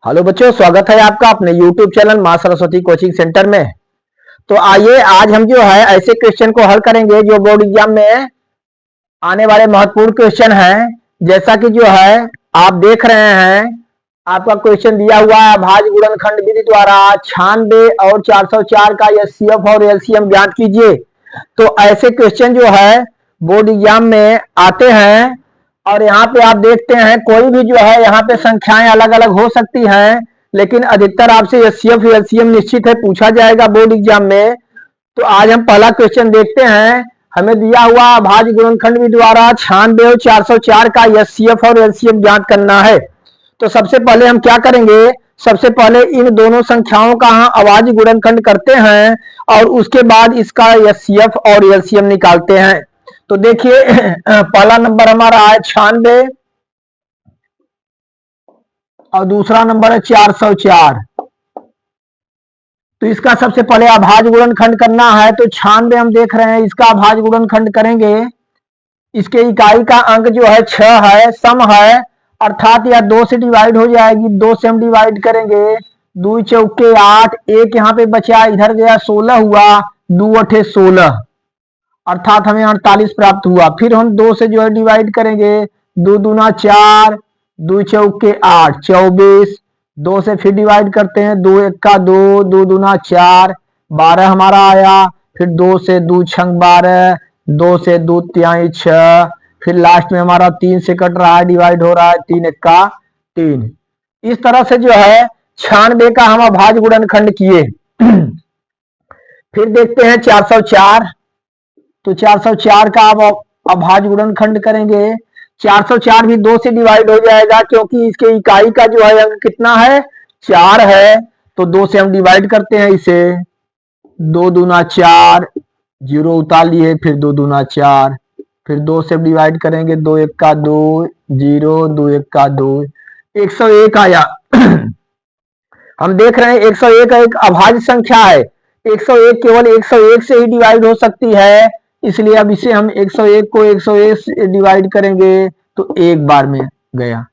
Hello बच्चों, स्वागत है आपका अपने YouTube चैनल मां सरस्वती कोचिंग सेंटर में। तो आइए आज हम जो है ऐसे क्वेश्चन को हल करेंगे जो बोर्ड एग्जाम में आने वाले महत्वपूर्ण क्वेश्चन हैं। जैसा कि जो है आप देख रहे हैं, आपका क्वेश्चन दिया हुआ है भाज्य गुणनखंड विधि द्वारा 96 और 404 का एचसीएफ और एलसीएम ज्ञात कीजिए। तो ऐसे क्वेश्चन जो है बोर्ड एग्जाम में आते हैं और यहाँ पे आप देखते हैं कोई भी जो है यहाँ पे संख्याएं अलग अलग हो सकती हैं, लेकिन अधिकतर आपसे एचसीएफ एलसीएम निश्चित है पूछा जाएगा बोर्ड एग्जाम में। तो आज हम पहला क्वेश्चन देखते हैं। हमें दिया हुआ भाज्य गुणनखंड विधि द्वारा 96 और 404 का एचसीएफ और एलसीएम ज्ञात करना है। तो सबसे पहले हम क्या करेंगे, सबसे पहले इन दोनों संख्याओं का अभाज्य गुणनखंड करते हैं और उसके बाद इसका एचसीएफ और एलसीएम निकालते हैं। तो देखिए पहला नंबर हमारा है 96 और दूसरा नंबर है 404। तो इसका सबसे पहले अभाज्य गुणनखंड करना है। तो 96 हम देख रहे हैं, इसका अभाज्य गुणनखंड करेंगे। इसके इकाई का अंक जो है 6 है, सम है, अर्थात यह 2 से डिवाइड हो जाएगी। 2 से हम डिवाइड करेंगे, 2 चौके 8, एक यहाँ पे बचा, इधर गया 16 हुआ, 2 अठे 16, अर्थात हमें 48 प्राप्त हुआ। फिर हम 2 से जो है डिवाइड करेंगे, 2 दूना 4, 2 चौके 8, 24। 2 से फिर डिवाइड करते हैं, 2 एक्का 2, 2 दूना 4, 12 हमारा आया। फिर 2 से 2 छंग 12, 2 से 2 तिहाई 6, फिर लास्ट में हमारा 3 से कट रहा है, डिवाइड हो रहा है, 3 एक्का 3। इस तरह से जो है 96 का हम अभाज्य गुणनखंड किए। फिर देखते हैं 404। तो 404 का अब अभाज्य गुणनखंड करेंगे। 404 भी 2 से डिवाइड हो जाएगा, क्योंकि इसके इकाई का जो है अंक कितना है, 4 है। तो 2 से हम डिवाइड करते हैं इसे, 2 दूना 4, 0 उतार लिए, फिर 2 दूना 4, फिर 2 से डिवाइड करेंगे, 2 एक्का 2, 0, 2 एक्का 2, 101 आया। हम देख रहे हैं 101 एक अभाज्य संख्या है। 101 केवल 101 से ही डिवाइड हो सकती है, इसलिए अब इसे हम 101 को 101 से डिवाइड करेंगे तो एक बार में गया।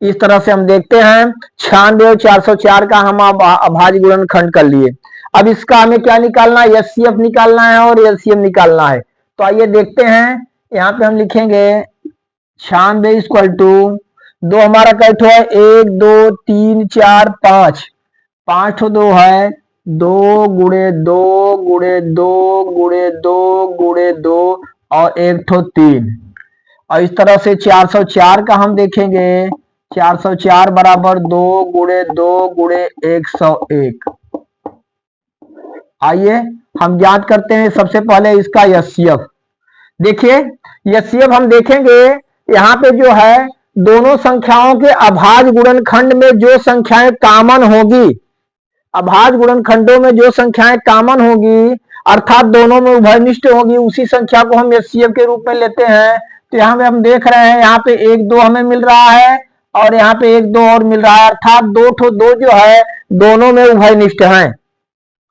इस तरह से हम देखते हैं 96 और 404 का हम अभाज्य गुणनखंड कर लिए। अब इसका हमें क्या निकालना है, एचसीएफ निकालना है और एलसीएम निकालना है। तो आइए देखते हैं। यहाँ पे हम लिखेंगे 96 इक्वल टू, दो हमारा कैठो है, 1 2 3 4 5, 5 ठो 2 है, 2 गुणे 2 गुणे 2 गुणे 2 गुणे 2 और 1 ठो 3। और इस तरह से 404 का हम देखेंगे, 404 बराबर 2 गुणे 2 गुणे 101। आइए हम ज्ञात करते हैं सबसे पहले इसका एचसीएफ। देखिए एचसीएफ हम देखेंगे, यहाँ पे जो है दोनों संख्याओं के अभाज्य गुणनखंड में जो संख्याएं कॉमन होगी, अभाज्य गुणनखंडों में जो संख्याएं कॉमन होगी, अर्थात दोनों में उभयनिष्ठ होगी, उसी संख्या को हम एचसीएफ के रूप में लेते हैं। तो यहाँ पे हम देख रहे हैं, यहाँ पे 1 2 हमें मिल रहा है और यहाँ पे 1 2 और मिल रहा है, अर्थात 2 ठो 2 जो है दोनों में उभयनिष्ठ हैं।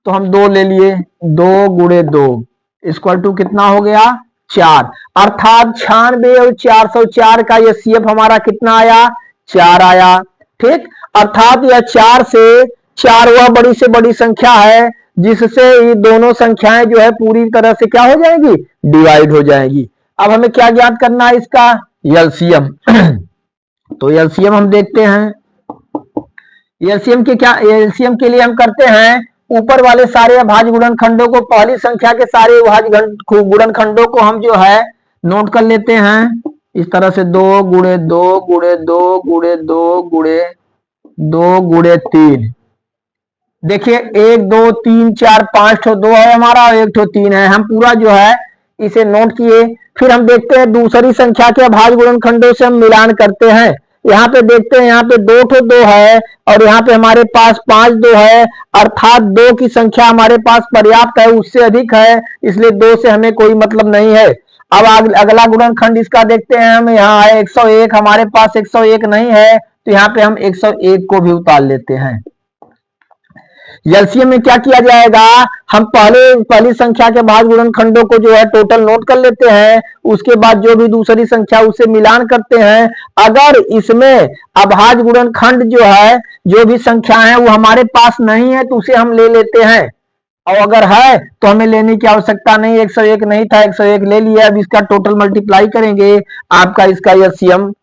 तो हम 2 ले लिए, 2 गुणे 2 इक्वल टू कितना हो गया, 4। अर्थात 96 और 404 का एचसीएफ हमारा कितना आया, 4 आया। ठीक, अर्थात यह 4 से 4 वह बड़ी से बड़ी संख्या है जिससे ये दोनों संख्याएं जो है पूरी तरह से क्या हो जाएगी, डिवाइड हो जाएगी। अब हमें क्या ज्ञात करना है, इसका एलसीएम। तो एलसीएम हम देखते हैं। एलसीएम के क्या, एलसीएम के लिए हम करते हैं, ऊपर वाले सारे अभाज्य गुणनखंडों को, पहली संख्या के सारे अभाज्य गुणनखंडों को हम जो है नोट कर लेते हैं। इस तरह से 2 गुणे 2 गुणे 2 गुणे 2 गुणे 2 गुणे 3। देखिए 1 2 3 4 5 ठो 2 है हमारा और 1 ठो 3 है, हम पूरा जो है इसे नोट किए। फिर हम देखते हैं दूसरी संख्या के अभाज्य गुणनखंडों से हम मिलान करते हैं। यहाँ पे देखते हैं, यहाँ पे 2 ठो 2 है और यहाँ पे हमारे पास 5 2 है, अर्थात 2 की संख्या हमारे पास पर्याप्त है, उससे अधिक है, इसलिए 2 से हमें कोई मतलब नहीं है। अब अगला गुणनखंड इसका देखते हैं हम, यहाँ है 101, हमारे पास 101 नहीं है, तो यहाँ पे हम 101 को भी उतार लेते हैं। एलसीएम में क्या किया जाएगा, हम पहली संख्या के भाज्य गुणनखंडों को जो है टोटल नोट कर लेते हैं, उसके बाद जो भी दूसरी संख्या उससे मिलान करते हैं। अगर इसमें अभाज्य गुणनखंड जो है, जो भी संख्या है वो हमारे पास नहीं है तो उसे हम ले लेते हैं, और अगर है तो हमें लेने की आवश्यकता नहीं। 101 नहीं था, 101 ले लिया। अब इसका टोटल मल्टीप्लाई करेंगे, आपका इसका एलसीएम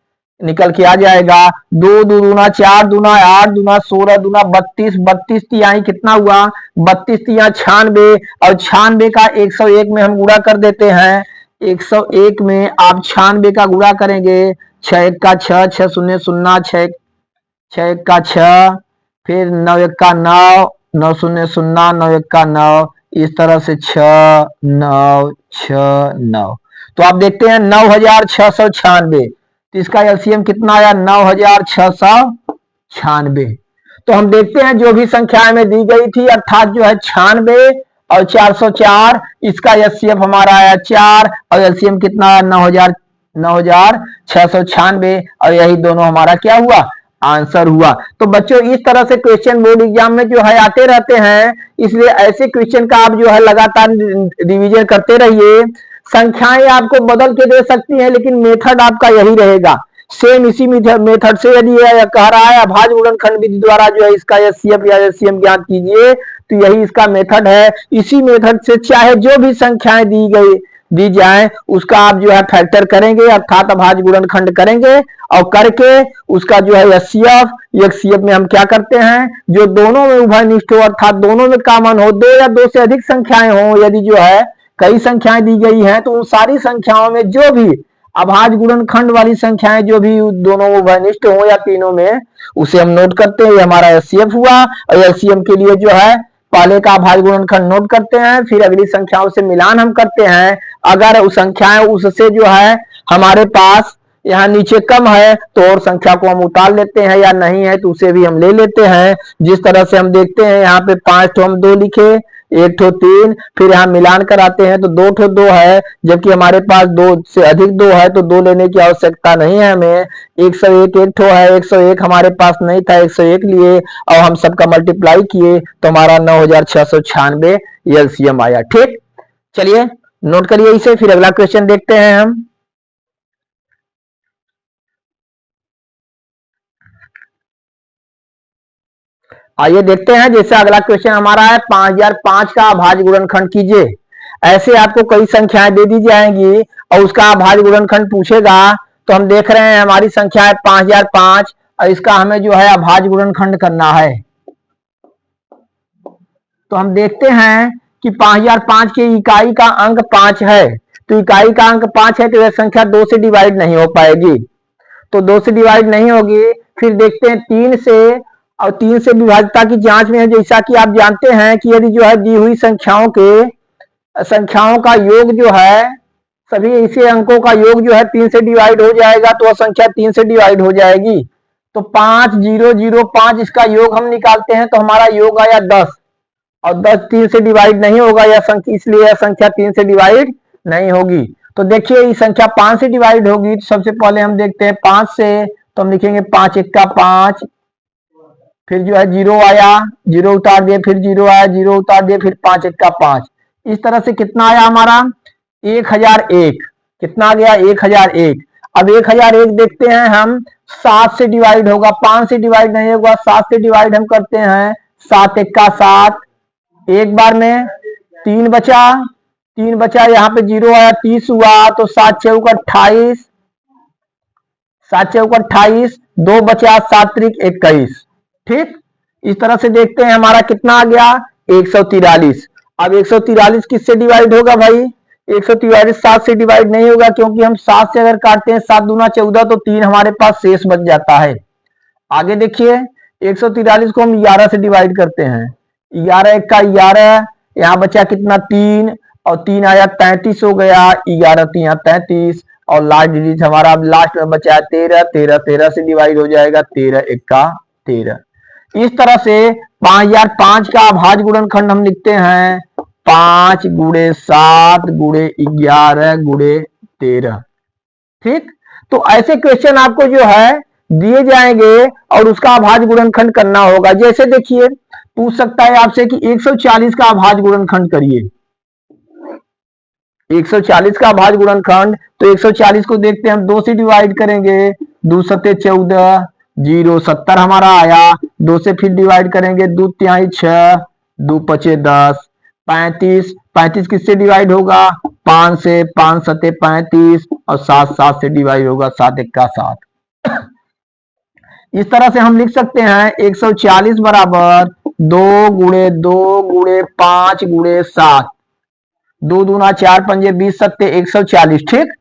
निकल के आ जाएगा। 2 2 दूना 4 दूना 8 दूना 16 दूना 32, 32 तिहाई कितना हुआ, 32 तिहा 96, और 96 का 101 में हम गुणा कर देते हैं। 101 में आप 96 का गुणा करेंगे, 6 1 का 6, 6 0 0, 6 1 का 6, फिर 9 1 का 9, 9 0 0, 9 1 का 9, इस तरह से 6 9 6 9। तो आप देखते हैं 9696, तो इसका एलसीएम कितना आया, 9696। तो हम देखते हैं जो भी संख्या में दी गई थी, अर्थात जो है 96 और 404, इसका एचसीएफ हमारा आया 4, और एलसीएम कितना आया 9696, और यही दोनों हमारा क्या हुआ, आंसर हुआ। तो बच्चों इस तरह से क्वेश्चन बोर्ड एग्जाम में जो है आते रहते हैं, इसलिए ऐसे क्वेश्चन का आप जो है लगातार रिवीजन करते रहिए। संख्याएं आपको बदल के दे सकती हैं, लेकिन मेथड आपका यही रहेगा, सेम इसी मेथड से। यदि यह कह रहा है अभाज्य गुणनखंड विधि द्वारा जो है इसका एचसीएफ या एचसीएम ज्ञात कीजिए, तो यही इसका मेथड है। इसी मेथड से चाहे जो भी संख्याएं दी जाए उसका आप जो है फैक्टर करेंगे, अर्थात अभाज्य गुणनखंड करेंगे, और करके उसका जो है एचसीएफ में हम क्या करते हैं, जो दोनों में उभयनिष्ठ हो, अर्थात दोनों में कॉमन हो, 2 या 2 से अधिक संख्याएं हो, यदि जो है कई संख्याएं दी गई हैं तो उन सारी संख्याओं में जो भी अभाज्य गुणनखंड वाली संख्याएं जो भी दोनों उभयनिष्ठ हो या तीनों में, उसे हम नोट करते हैं। हमारा एचसीएफ हुआ, और एचसीएम के लिए जो है पहले का अभाज्य गुणनखंड नोट करते हैं, फिर अगली संख्याओं से मिलान हम करते हैं। अगर उस संख्याएं उससे जो है हमारे पास यहाँ नीचे कम है तो और संख्या को हम उतार लेते हैं, या नहीं है तो उसे भी हम ले लेते हैं। जिस तरह से हम देखते हैं यहाँ पे 5 ठो हम 2 लिखे, 1 ठो 3, फिर यहाँ मिलान कराते हैं तो 2 ठो 2 है, जबकि हमारे पास 2 से अधिक 2 है तो 2 लेने की आवश्यकता नहीं है हमें। 101 1 ठो है, 101 हमारे पास नहीं था, 101 लिए, और हम सबका मल्टीप्लाई किए तो हमारा 9696 एलसीएम आया। ठीक, चलिए नोट करिए इसे, फिर अगला क्वेश्चन देखते हैं हम। आइए देखते हैं, जैसे अगला क्वेश्चन हमारा है 5005 का अभाज्य गुणनखंड कीजिए। ऐसे आपको कई संख्याएं दे दी जाएंगी और उसका अभाज्य गुणनखंड पूछेगा। तो हम देख रहे हैं हमारी संख्या है 5005, और इसका हमें जो है अभाज्य गुणनखंड करना है। तो हम देखते हैं कि 5005 की इकाई का अंक 5 है, तो इकाई का अंक 5 है तो यह संख्या 2 से डिवाइड नहीं हो पाएगी, तो 2 से डिवाइड नहीं होगी। फिर देखते हैं 3 से, और 3 से विभाज्यता की जांच में है, जैसा कि आप जानते हैं कि यदि जो है दी हुई संख्याओं का योग जो है, सभी ऐसे अंकों का योग जो है 3 से डिवाइड हो जाएगा तो वह संख्या 3 से डिवाइड हो जाएगी। तो 5005 इसका योग हम निकालते हैं तो हमारा योग आया 10, और 10 3 से डिवाइड नहीं होगा यह संख्या, इसलिए यह संख्या 3 से डिवाइड नहीं होगी। तो देखिए ये संख्या 5 से डिवाइड होगी, तो सबसे पहले हम देखते हैं 5 से, तो हम लिखेंगे 5 1 का 5, फिर जो है 0 आया, 0 उतार दिए, फिर 0 आया, 0 उतार दिए, फिर 5 1 का 5। इस तरह से कितना आया हमारा 1001, कितना आ गया 1001। अब 1001 देखते हैं हम, 7 से डिवाइड होगा, 5 से डिवाइड नहीं होगा, 7 से डिवाइड हम करते हैं, 7 1 का 7, एक बार में 3 बचा, 3 बचा, यहाँ पे 0 आया, 30 हुआ, तो 7 6 का 28, 7 6 का 28, 2 बचा, 7 3 21। ठीक, इस तरह से देखते हैं हमारा कितना आ गया 143। अब 143 किससे डिवाइड होगा भाई, 143 7 से डिवाइड नहीं होगा, क्योंकि हम 7 से अगर काटते हैं 7 दूना 14, तो 3 हमारे पास शेष बच जाता है। आगे देखिए 143 को हम 11 से डिवाइड करते हैं, 11 1 का 11, यहाँ बचा कितना 3, और 3 आया 33 हो गया, 11 3 33, और लास्ट डिजिट हमारा लास्ट में बचा 13, 13 13 से डिवाइड हो जाएगा, 13 1 का 13। इस तरह से 5005 का अभाज्य गुणनखंड हम लिखते हैं 5 गुणे 7 गुणे 11 गुणे 13। ठीक, तो ऐसे क्वेश्चन आपको जो है दिए जाएंगे और उसका अभाज्य गुणनखंड करना होगा। जैसे देखिए पूछ सकता है आपसे कि 140 का अभाज्य गुणनखंड करिए। 140 का अभाज्य गुणनखंड, तो 140 को देखते हैं हम 2 से डिवाइड करेंगे, 2 सत्ते 14, 0 70 हमारा आया। 2 से फिर डिवाइड करेंगे, 2 तिहाई 6, 2 पचे 10, 35, 35 किससे डिवाइड होगा, 5 से, 5 सत्ते 35 और 7 7 से डिवाइड होगा, 7 एक्का 7। इस तरह से हम लिख सकते हैं 140 बराबर 2 गुणे 2 गुणे 5 गुणे 7, 2 दूना 4 पंजे 20 सत्ते 140। ठीक,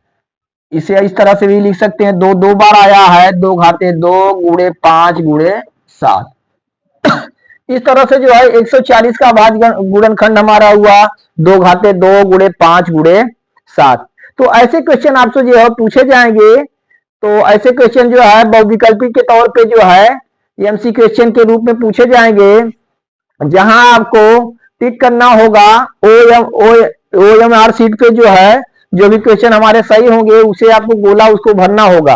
इसे इस तरह से भी लिख सकते हैं, 2 2 बार आया है, 2 घाते 2 गुणे 5 गुणे 7। इस तरह से जो है 140 का अभाज्य गुणनखंड हमारा हुआ 2 घाते 2 गुणे 5 गुणे 7। तो ऐसे क्वेश्चन आपसे जो है पूछे जाएंगे। तो ऐसे क्वेश्चन जो है बहुविकल्पी के तौर पे जो है एमसी क्वेश्चन के रूप में पूछे जाएंगे, जहां आपको टिक करना होगा OMR सीट पे जो है जो भी क्वेश्चन हमारे सही होंगे उसे आपको गोला उसको भरना होगा।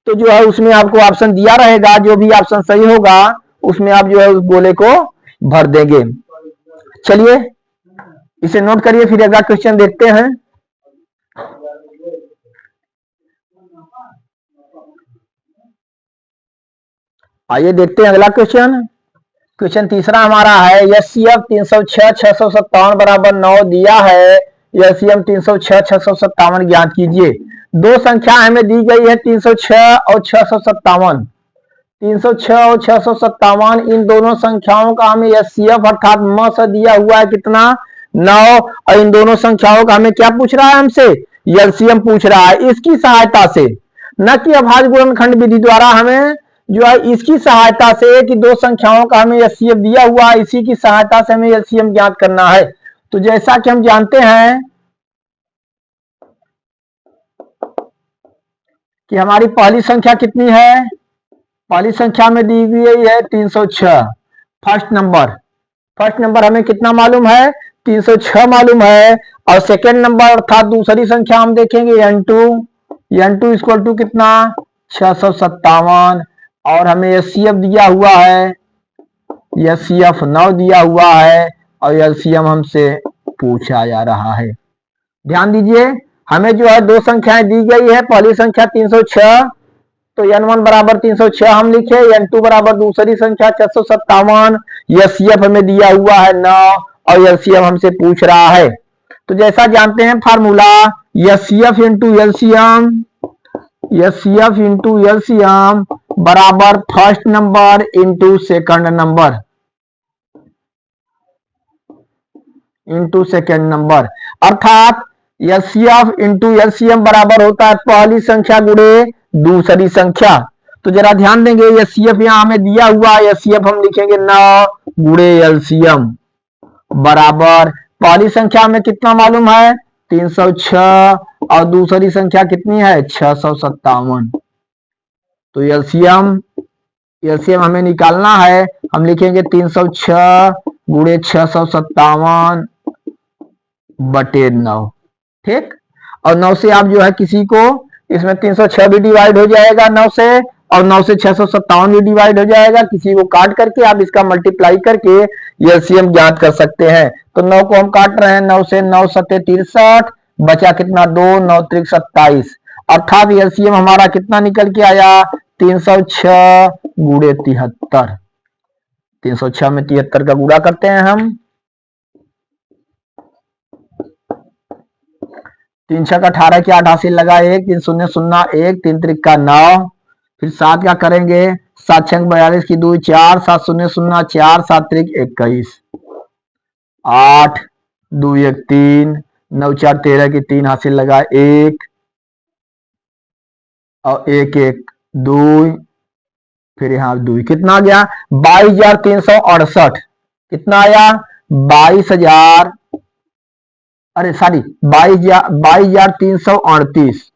तो जो है उसमें आपको ऑप्शन दिया रहेगा, जो भी ऑप्शन सही होगा उसमें आप जो है उस गोले को भर देंगे। चलिए इसे नोट करिए, फिर अगला क्वेश्चन देखते हैं। आइए देखते हैं अगला क्वेश्चन। क्वेश्चन तीसरा हमारा है, एचसीएफ 306 657 बराबर 9 दिया है। एलसीएम 306 657 ज्ञात कीजिए। दो संख्या हमें दी गई है 306 और 657। 306 और 657 इन दोनों संख्याओं का हमें एचसीएफ अर्थात म से दिया हुआ है कितना, 9। और इन दोनों संख्याओं का हमें क्या पूछ रहा है, हमसे एलसीएम पूछ रहा है। इसकी सहायता से, न कि अभाज्य गुणनखंड विधि द्वारा, हमें जो है इसकी सहायता से कि दो संख्याओं का हमें एचसीएफ दिया हुआ है, इसी की सहायता से हमें एलसीएम ज्ञात करना है। तो जैसा कि हम जानते हैं कि हमारी पहली संख्या कितनी है, पहली संख्या में दी गई है 306। फर्स्ट नंबर हमें कितना मालूम है, 306 मालूम है। और सेकेंड नंबर अर्थात दूसरी संख्या हम देखेंगे n2 इक्वल टू कितना, 657। और हमें एचसीएफ दिया हुआ है, एचसीएफ 9 दिया हुआ है और एलसीएम हमसे पूछा जा रहा है। ध्यान दीजिए, हमें जो है दो संख्याएं दी गई है। पहली संख्या 306, तो n1 बराबर 306 हम लिखे, n2 बराबर दूसरी संख्या 657। एचसीएफ हमें दिया हुआ है 9 और एलसीएम हमसे पूछ रहा है। तो जैसा जानते हैं फार्मूला, एचसीएफ इंटू एलसीएम बराबर first number into second number अर्थात एचसीएफ इंटू एलसीएम बराबर होता है पहली संख्या गुणे दूसरी संख्या। तो जरा ध्यान देंगे, एचसीएफ यहां हमें दिया हुआ है, एचसीएफ हम लिखेंगे 9 गुणे एलसीएम बराबर पहली संख्या में कितना मालूम है 306 और दूसरी संख्या कितनी है 657। तो एलसीएम हमें निकालना है, हम लिखेंगे 306 गुणे 657 बटे 9। ठीक, और 9 से आप जो है किसी को, इसमें 306 भी डिवाइड हो जाएगा 9 से, और 9 से 657 भी डिवाइड हो जाएगा। किसी को काट करके आप इसका मल्टीप्लाई करके एलसीएम ज्ञात कर सकते हैं। तो 9 को हम काट रहे हैं, 9 से 9 सत्ते 63, बचा कितना 2, 9 त्रिक 27। अर्थात एलसीएम हमारा कितना निकल के आया 306 गुणे 73। 306 में 73 का गुणा करते हैं हम, 3 छक 18 की 88 लगा 1, 3 शून्य 0 1, 3 त्रिक का 9, फिर 7 का करेंगे, 7 छक 42 की 2 4, 7 शून्य 0 4, 7 त्रिक 21, 8 2 1 3, 9 4 13 की 3 हासिल लगा 1 और 1 1 2, फिर यहाँ 2, कितना आ गया 22,368। कितना आया 22,000, अरे सॉरी 22,338।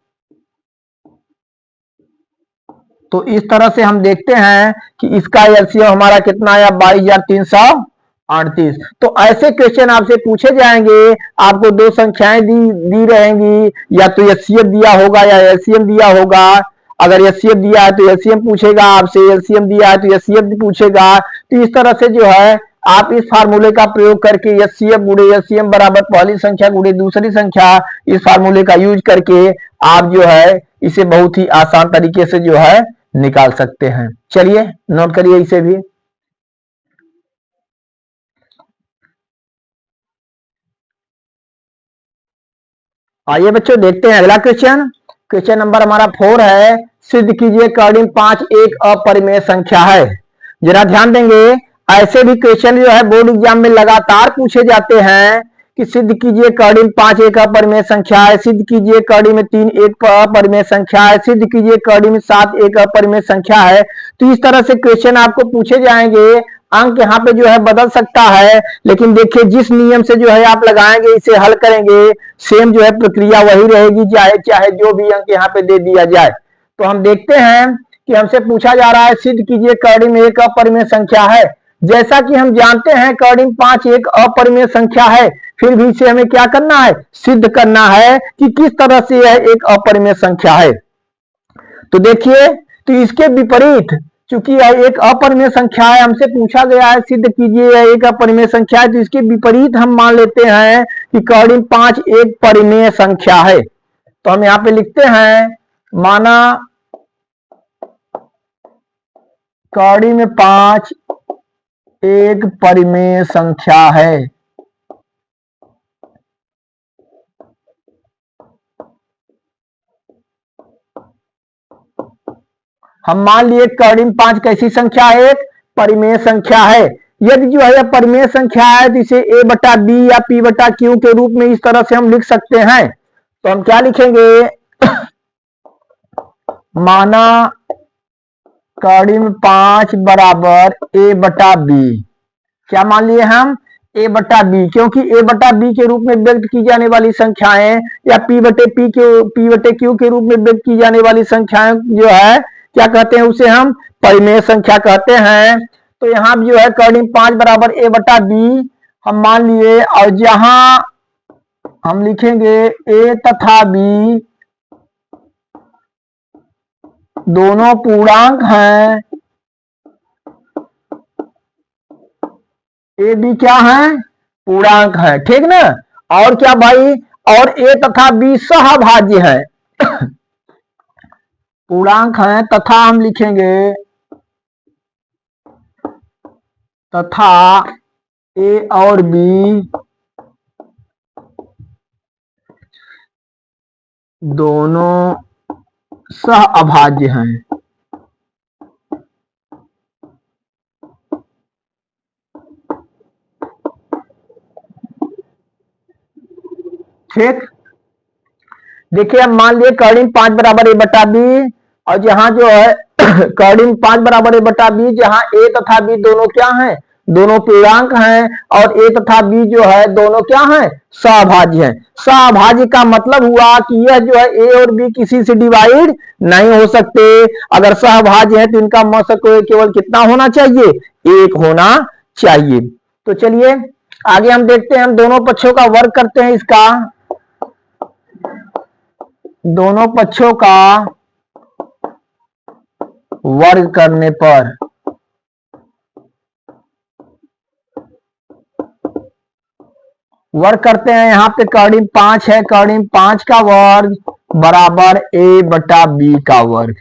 तो इस तरह से हम देखते हैं कि इसका एलसीएम हमारा कितना आया 22,338। तो ऐसे क्वेश्चन आपसे पूछे जाएंगे, आपको दो संख्याएं दी रहेंगी, या तो एचसीएफ दिया होगा या एलसीएम दिया होगा। अगर एचसीएफ दिया है तो एलसीएम पूछेगा आपसे, एलसीएम दिया है तो एचसीएफ भी पूछेगा। तो इस तरह से जो है आप इस फार्मूले का प्रयोग करके एचसीएफ गुणे एचसीएम बराबर पहली संख्या गुणे दूसरी संख्या, इस फार्मूले का यूज करके आप जो है इसे बहुत ही आसान तरीके से जो है निकाल सकते हैं। चलिए नोट करिए इसे भी। आइए बच्चों देखते हैं अगला क्वेश्चन। क्वेश्चन नंबर हमारा 4 है, सिद्ध कीजिए कर्डिन 5 एक अपरिमेय संख्या है। जरा ध्यान देंगे, ऐसे भी क्वेश्चन जो है बोर्ड एग्जाम में लगातार पूछे जाते हैं कि सिद्ध कीजिए कर्डिन 5 एक अपरिमेय संख्या है, सिद्ध कीजिए कर्डिन में 3 एक अपरिमेय संख्या है, सिद्ध कीजिए कर्डिन में 7 एक अपरिमेय संख्या है। तो इस तरह से क्वेश्चन आपको पूछे जाएंगे। अंक यहाँ पे जो है बदल सकता है, लेकिन देखिए जिस नियम से जो है आप लगाएंगे इसे हल करेंगे, सेम जो है प्रक्रिया वही रहेगी, चाहे चाहे जो भी अंक यहाँ पे दे दिया जाए। तो हम देखते हैं कि हमसे पूछा जा रहा है सिद्ध कीजिए कर्डिन एक अपरिमेय संख्या है। जैसा कि हम जानते हैं कर्डिन 5 एक अपरिमेय संख्या है, फिर भी इसे हमें क्या करना है, सिद्ध करना है कि किस तरह से यह एक अपरिमेय संख्या है। तो देखिए, तो इसके विपरीत, चूंकि यह एक अपरिमेय संख्या है, हमसे पूछा गया है सिद्ध कीजिए यह एक अपरिमेय संख्या है, तो इसके विपरीत हम मान लेते हैं कि कर्डिन 5 एक परिमेय संख्या है। तो हम यहाँ पे लिखते हैं, माना कर्डिन 5 एक परिमेय संख्या है। हम मान लिए कर्डिन 5 कैसी संख्या है, एक परिमेय संख्या है। यदि जो है परिमेय संख्या है तो इसे a बटा बी या p बटा क्यू के रूप में इस तरह से हम लिख सकते हैं। तो हम क्या लिखेंगे, माना कर्डिन 5 बराबर a बटा बी। क्या मान लिए हम, a बटा बी, क्योंकि a बटा बी के रूप में व्यक्त की जाने वाली संख्याएं या p बटे क्यू के रूप में व्यक्त की जाने वाली संख्याएं जो है क्या कहते हैं, उसे हम परिमेय संख्या कहते हैं। तो यहां जो है कर्डिन 5 बराबर a बटा बी हम मान लिए, और जहां हम लिखेंगे a तथा b दोनों पूर्णांक हैं, ए बी क्या है, पूर्णांक है, ठीक ना। और क्या भाई, और ए तथा बी सहभाज्य है, पूर्णांक है, तथा हम लिखेंगे तथा ए और बी दोनों सहअभाज्य हैं। ठीक, देखिए अब मान लिए कर्डिन 5 बराबर ए बटा बी, और जहां जो है कर्डिन 5 बराबर ए बटा बी, जहां ए तथा बी दोनों क्या हैं, दोनों पूर्णांक हैं, और ए तथा बी जो है दोनों क्या हैं, सहभाज्य हैं। सहभाज्य का मतलब हुआ कि यह जो है ए और बी किसी से डिवाइड नहीं हो सकते। अगर सहभाज्य है तो इनका मौसक केवल कितना होना चाहिए, एक होना चाहिए। तो चलिए आगे हम देखते हैं, हम दोनों पक्षों का वर्ग करते हैं, इसका दोनों पक्षों का वर्ग करने पर वर्ग करते हैं, यहां पे कर्डिन 5 है, कर्डिन 5 का वर्ग बराबर a बटा बी का वर्ग।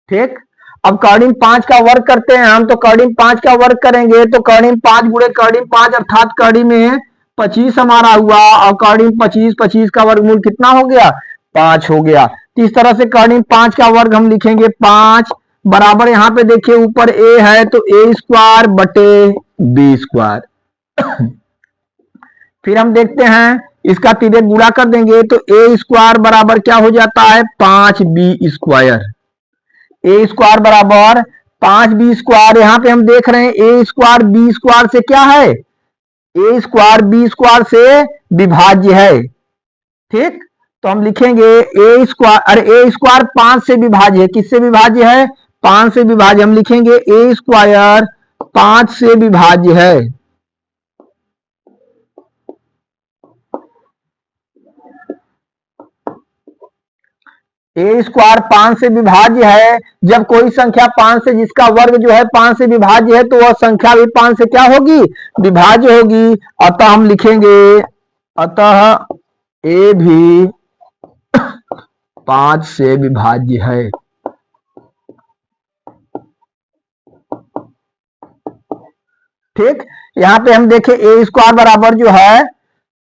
ठीक, अब कर्डिन 5 का वर्ग करते हैं हम, तो कर्डिन 5 का वर्ग करेंगे तो कर्डिन 5 गुणे कर्डिन 5 अर्थात कर्डिन में 25 हमारा हुआ, और कर्डिन 25 25 का वर्गमूल कितना हो गया, 5 हो गया। तो इस तरह से कर्डिन 5 का वर्ग हम लिखेंगे 5 बराबर, यहां पे देखिए ऊपर a है तो a स्क्वायर बटे बी स्क्वायर। फिर हम देखते हैं इसका तिर्यक गुणा कर देंगे तो a स्क्वायर बराबर क्या हो जाता है, 5b स्क्वायर। ए स्क्वायर बराबर 5b स्क्वायर, यहां पे हम देख रहे हैं ए स्क्वायर बी स्क्वायर से क्या है, ए स्क्वायर बी स्क्वायर से विभाज्य है। ठीक, तो हम लिखेंगे ए स्क्वायर, अरे ए स्क्वायर 5 से विभाज्य है, किससे विभाज्य है, 5 से विभाज्य, हम लिखेंगे ए स्क्वायर 5 से विभाज्य है। ए स्क्वायर 5 से विभाज्य है। जब कोई संख्या 5 से जिसका वर्ग जो है 5 से विभाज्य है तो वह संख्या भी 5 से क्या होगी, विभाज्य होगी। अतः हम लिखेंगे अतः ए भी 5 से विभाज्य है। ठीक, यहाँ पे हम देखें ए स्क्वायर बराबर जो है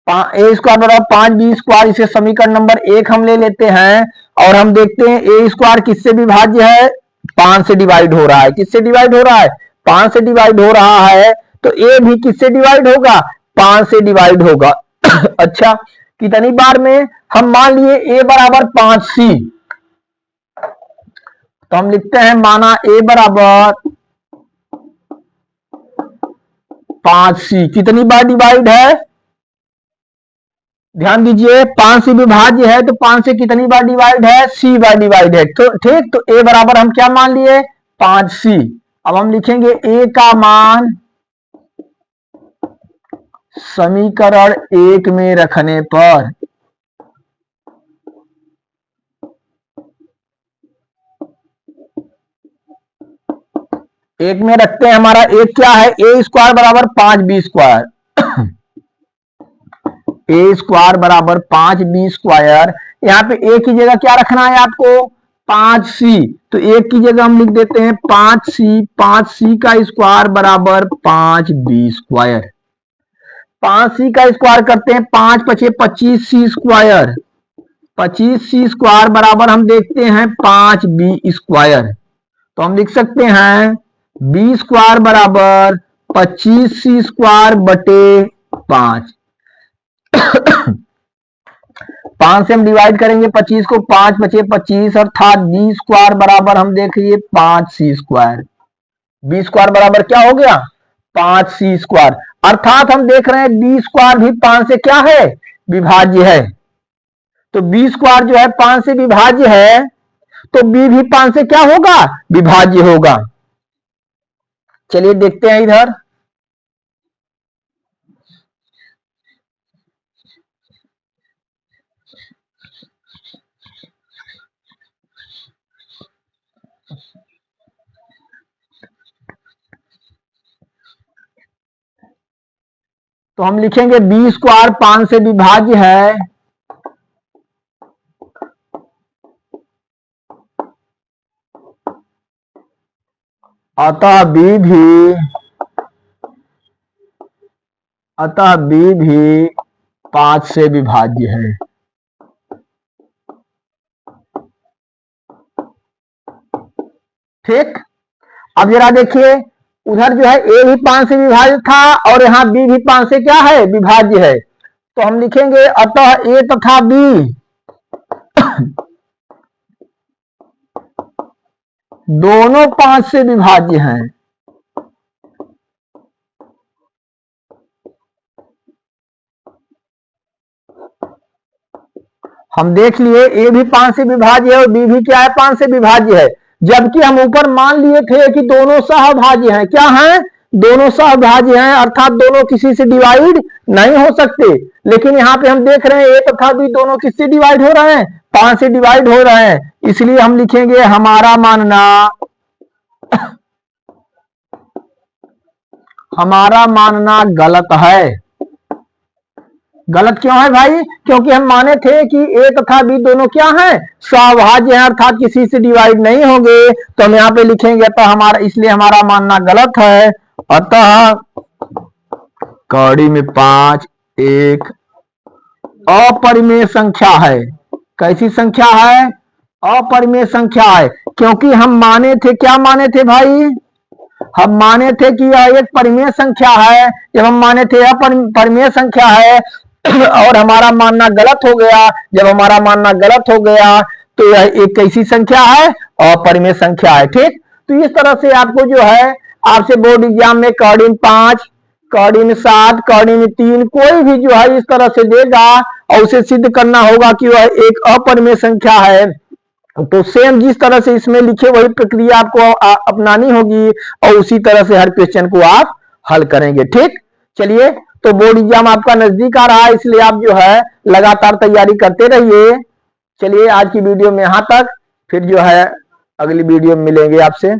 ए स्क्वायर बराबर 5 बी स्क्वायर, इसे समीकरण नंबर 1 हम ले लेते हैं और हम देखते हैं ए स्क्वायर किससे विभाज्य है, 5 से डिवाइड हो रहा है। किससे डिवाइड हो रहा है, 5 से डिवाइड हो रहा है। तो ए भी किससे डिवाइड होगा, 5 से डिवाइड होगा। अच्छा, कितनी बार में, हम मान लिए ए बराबर 5c, तो हम लिखते हैं माना ए बराबर 5c कितनी बार डिवाइड है, ध्यान दीजिए 5 से विभाज्य है तो 5 से कितनी बार डिवाइड है, c बार डिवाइड है। तो ठीक, तो a बराबर हम क्या मान लिए, 5c। अब हम लिखेंगे a का मान समीकरण 1 में रखने पर एक में रखते हैं, हमारा एक क्या है, ए स्क्वायर बराबर 5 बी स्क्वायर। ए स्क्वायर बराबर 5 बी स्क्वायर, यहाँ पे ए की जगह क्या रखना है आपको, 5c। तो एक की जगह हम लिख देते हैं 5c का स्क्वायर बराबर 5 बी स्क्वायर। 5c का स्क्वायर करते हैं, 5 पचे 25c स्क्वायर, 25c स्क्वायर बराबर हम देखते हैं 5 बी स्क्वायर। तो हम लिख सकते हैं बी स्क्वायर बराबर 25c स्क्वायर बटे 5। 5 से हम डिवाइड करेंगे 25 को, 5 बचे 25 अर्थात बी स्क्वायर बराबर हम देखिए 5c स्क्वायर। बी स्क्वायर बराबर क्या हो गया, 5c स्क्वायर। अर्थात हम देख रहे हैं बी स्क्वायर भी 5 से क्या है, विभाज्य है। तो बी स्क्वायर जो है 5 से विभाज्य है तो बी भी 5 से क्या होगा, विभाज्य होगा। चलिए देखते हैं इधर, तो हम लिखेंगे बी स्क्वायर 5 से विभाज्य है, अतः बी भी 5 से विभाज्य है। ठीक, अब जरा देखिए उधर जो है ए भी 5 से विभाजित था और यहाँ बी भी 5 से क्या है, विभाज्य है। तो हम लिखेंगे अतः ए तथा बी दोनों 5 से विभाज्य हैं। हम देख लिए ए भी 5 से विभाज्य है और बी भी क्या है, 5 से विभाज्य है। जबकि हम ऊपर मान लिए थे कि दोनों सहभाज्य हैं। क्या हैं, दोनों सहभाज्य हैं, अर्थात दोनों किसी से डिवाइड नहीं हो सकते। लेकिन यहाँ पे हम देख रहे हैं ए तथा बी दोनों किससे डिवाइड हो रहे हैं, 5 से डिवाइड हो रहे हैं। इसलिए हम लिखेंगे हमारा मानना गलत है। गलत क्यों है भाई, क्योंकि हम माने थे कि ए तथा बी दोनों क्या हैं, सहभाज्य हैं, अर्थात किसी से डिवाइड नहीं होंगे। तो हम यहाँ पे लिखेंगे अतः हमारा, इसलिए हमारा मानना गलत है। अतः कड़ी में 5 एक अपरिमेय संख्या है। कैसी संख्या है, अपरिमेय संख्या है। क्योंकि हम माने थे, क्या माने थे भाई, हम माने थे कि यह एक परिमेय संख्या है। जब हम माने थे यह परिमेय संख्या है और हमारा मानना गलत हो गया, जब हमारा मानना गलत हो गया तो यह एक कैसी संख्या है, अपरिमेय संख्या है। ठीक, तो इस तरह से आपको जो है आपसे बोर्ड एग्जाम में कॉर्डिन 5, कॉर्डिन 7, कॉर्डिन 3 कोई भी जो है इस तरह से देगा और उसे सिद्ध करना होगा कि वह एक अपरिमेय संख्या है। तो सेम जिस तरह से इसमें लिखे वही प्रक्रिया आपको अपनानी होगी और उसी तरह से हर क्वेश्चन को आप हल करेंगे। ठीक, चलिए, तो बोर्ड एग्जाम आपका नजदीक आ रहा है, इसलिए आप जो है लगातार तैयारी करते रहिए। चलिए आज की वीडियो में यहाँ तक, फिर जो है अगली वीडियो में मिलेंगे आपसे।